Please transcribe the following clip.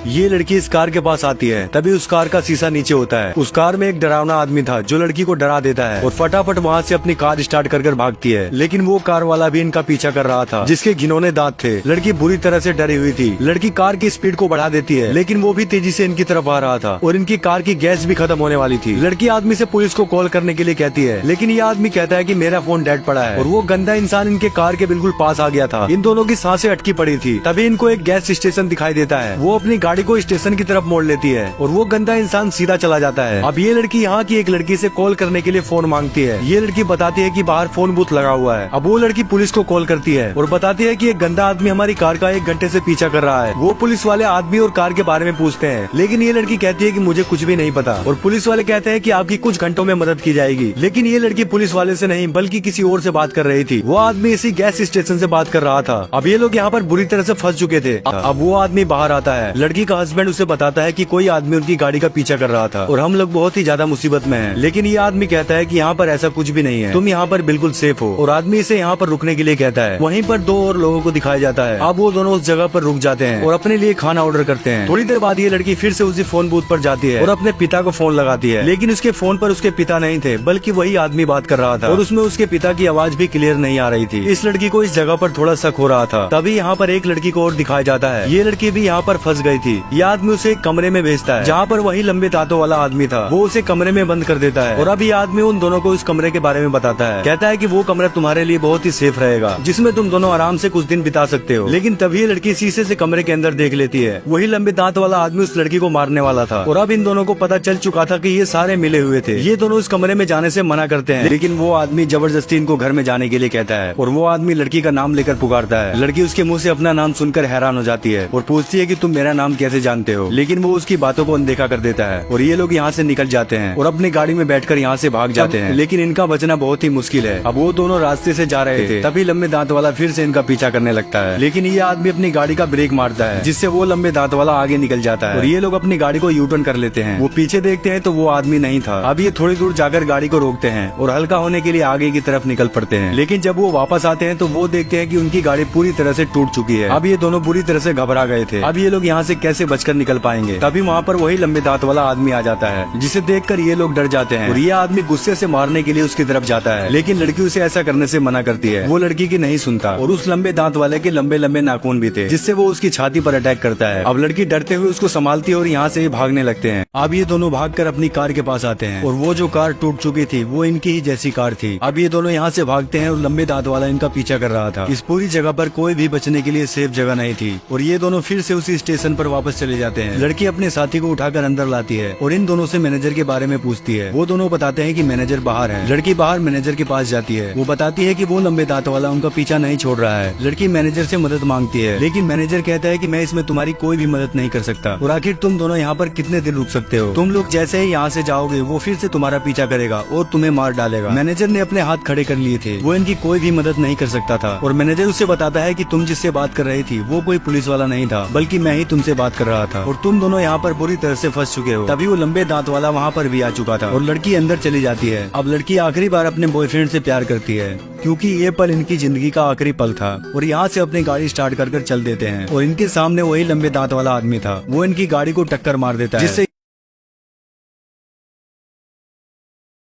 ये लड़की इस कार के पास आती है, तभी उस कार का शीशा नीचे होता है। उस कार में एक डरावना आदमी था जो लड़की को डरा देता है और फटाफट वहाँ से अपनी कार स्टार्ट कर भागती है। लेकिन वो कार वाला भी इनका पीछा कर रहा था जिसके घिनौने दांत थे। लड़की बुरी तरह से डरी हुई थी। लड़की कार की स्पीड को बढ़ा देती है, लेकिन वो भी तेजी से इनकी तरफ आ रहा था और इनकी कार की गैस भी खत्म होने वाली थी। लड़की आदमी से पुलिस को कॉल करने के लिए कहती है, लेकिन ये आदमी कहता है कि मेरा फोन डेड पड़ा है और वो गंदा इंसान इनके कार के बिल्कुल पास आ गया था। इन दोनों की सांसें अटकी पड़ी थी। तभी इनको एक गैस स्टेशन दिखाई देता है। वो अपनी गाड़ी को स्टेशन की तरफ मोड़ लेती है और वो गंदा इंसान सीधा चला जाता है। अब ये लड़की यहाँ की एक लड़की से कॉल करने के लिए फोन मांगती है। ये लड़की बताती है कि बाहर फोन बूथ लगा हुआ है। अब वो लड़की पुलिस को कॉल करती है और बताती है कि एक गंदा आदमी हमारी कार का 1 घंटे से पीछा कर रहा है। वो पुलिस वाले आदमी और कार के बारे में पूछते हैं, लेकिन ये लड़की कहती है कि मुझे कुछ भी नहीं पता। और पुलिस वाले कहते हैं कि आपकी कुछ घंटों में मदद की जाएगी। लेकिन ये लड़की पुलिस वाले से नहीं बल्कि किसी और से बात कर रही थी। वो आदमी इसी गैस स्टेशन से बात कर रहा था। अब ये लोग यहाँ पर बुरी तरह से फंस चुके थे। अब वो आदमी बाहर आता है। लड़की का हस्बैंड उसे बताता है कि कोई आदमी उनकी गाड़ी का पीछा कर रहा था और हम लोग बहुत ही ज्यादा मुसीबत में हैं। लेकिन ये आदमी कहता है कि यहाँ पर ऐसा कुछ भी नहीं है, तुम यहाँ पर बिल्कुल सेफ हो। और आदमी इसे यहाँ पर रुकने के लिए कहता है। वहीं पर 2 और लोगों को दिखाया जाता है। अब वो दोनों उस जगह पर रुक जाते हैं और अपने लिए खाना ऑर्डर करते हैं। थोड़ी देर बाद ये लड़की फिर से उसी फोन बूथ पर जाती है और अपने पिता को फोन लगाती है। लेकिन उसके फोन पर उसके पिता नहीं थे बल्कि वही आदमी बात कर रहा था और उसमें उसके पिता की आवाज भी क्लियर नहीं आ रही थी। इस लड़की को इस जगह पर थोड़ा शक हो रहा था। तभी यहाँ पर एक लड़की को और दिखाया जाता है। ये लड़की भी यहाँ पर फंस गई थी। ये आदमी उसे एक कमरे में भेजता है जहाँ पर वही लंबे दांतों वाला आदमी था। वो उसे कमरे में बंद कर देता है और अब ये आदमी उन दोनों को इस कमरे के बारे में बताता है। कहता है कि वो कमरा तुम्हारे लिए बहुत ही सेफ रहेगा, जिसमें तुम दोनों आराम से कुछ दिन बिता सकते हो। लेकिन तभी ये लड़की शीशे से कमरे के अंदर देख लेती है। वही लंबे दांत वाला आदमी उस लड़की को मारने वाला था और अब इन दोनों को पता चल चुका था कि ये सारे मिले हुए थे। ये दोनों इस कमरे में जाने से मना करते हैं, लेकिन वो आदमी जबरदस्ती इनको घर में जाने के लिए कहता है और वो आदमी लड़की का नाम लेकर पुकारता है। लड़की उसके मुंह से अपना नाम सुनकर हैरान हो जाती है और पूछती है कि तुम मेरा नाम कैसे जानते हो, लेकिन वो उसकी बातों को अनदेखा कर देता है और ये लोग यहाँ से निकल जाते हैं और अपनी गाड़ी में बैठकर यहाँ से भाग जाते हैं। लेकिन इनका बचना बहुत ही मुश्किल है। अब वो दोनों रास्ते से जा रहे थे, तभी लंबे दांत वाला फिर से इनका पीछा करने लगता है। लेकिन ये आदमी अपनी गाड़ी का ब्रेक मारता है, जिससे वो लंबे दांत वाला आगे निकल जाता है और ये लोग अपनी गाड़ी को यू टर्न कर लेते हैं। वो पीछे देखते हैं तो वो आदमी नहीं था। अब ये थोड़ी दूर जाकर गाड़ी को रोकते हैं और हल्का होने के लिए आगे की तरफ निकल पड़ते हैं। लेकिन जब वो वापस आते हैं तो वो देखते हैं कि उनकी गाड़ी पूरी तरह से टूट चुकी है। अब ये दोनों बुरी तरह से घबरा गए थे। अब ये लोग यहाँ से कैसे बचकर निकल पाएंगे। तभी वहाँ पर वही लंबे दांत वाला आदमी आ जाता है, जिसे देखकर ये लोग डर जाते हैं और ये आदमी गुस्से से मारने के लिए उसकी तरफ जाता है। लेकिन लड़की उसे ऐसा करने से मना करती है। वो लड़की की नहीं सुनता और उस लंबे दांत वाले के लंबे लंबे नाखून भी थे, जिससे वो उसकी छाती पर अटैक करता है। अब लड़की डरते हुए उसको संभालती है और यहाँ से भागने लगते हैं। अब ये दोनों भागकर अपनी कार के पास आते हैं और वो जो कार टूट चुकी थी वो इनकी ही जैसी कार थी। अब ये दोनों यहाँ से भागते हैं और लंबे दांत वाला इनका पीछा कर रहा था। इस पूरी जगह पर कोई भी बचने के लिए सेफ जगह नहीं थी और ये दोनों फिर से उसी स्टेशन पर वापस चले जाते हैं। लड़की अपने साथी को उठाकर अंदर लाती है और इन दोनों से मैनेजर के बारे में पूछती है। वो दोनों बताते हैं कि मैनेजर बाहर है। लड़की बाहर मैनेजर के पास जाती है। वो बताती है कि वो लंबे दांत वाला उनका पीछा नहीं छोड़ रहा है। लड़की मैनेजर से मदद मांगती है, लेकिन मैनेजर कहता है कि मैं इसमें तुम्हारी कोई भी मदद नहीं कर सकता और आखिर तुम दोनों यहाँ पर कितने दिन रुक सकते हो। तुम लोग जैसे ही यहाँ से जाओगे वो फिर से तुम्हारा पीछा करेगा और तुम्हें मार डालेगा। मैनेजर ने अपने हाथ खड़े कर लिए थे। वो इनकी कोई भी मदद नहीं कर सकता था और मैनेजर उससे बताता है कि तुम जिससे बात कर रही थी वो कोई पुलिस वाला नहीं था, बल्कि मैं ही तुमसे बात कर रहा था और तुम दोनों यहाँ पर बुरी तरह से फंस चुके हो। तभी वो लंबे दांत वाला वहाँ पर भी आ चुका था और लड़की अंदर चली जाती है। अब लड़की आखिरी बार अपने बॉयफ्रेंड से प्यार करती है, क्योंकि ये पल इनकी जिंदगी का आखिरी पल था और यहाँ से अपनी गाड़ी स्टार्ट कर चल देते हैं और इनके सामने वही लंबे दांत वाला आदमी था। वो इनकी गाड़ी को टक्कर मार देता है, जिससे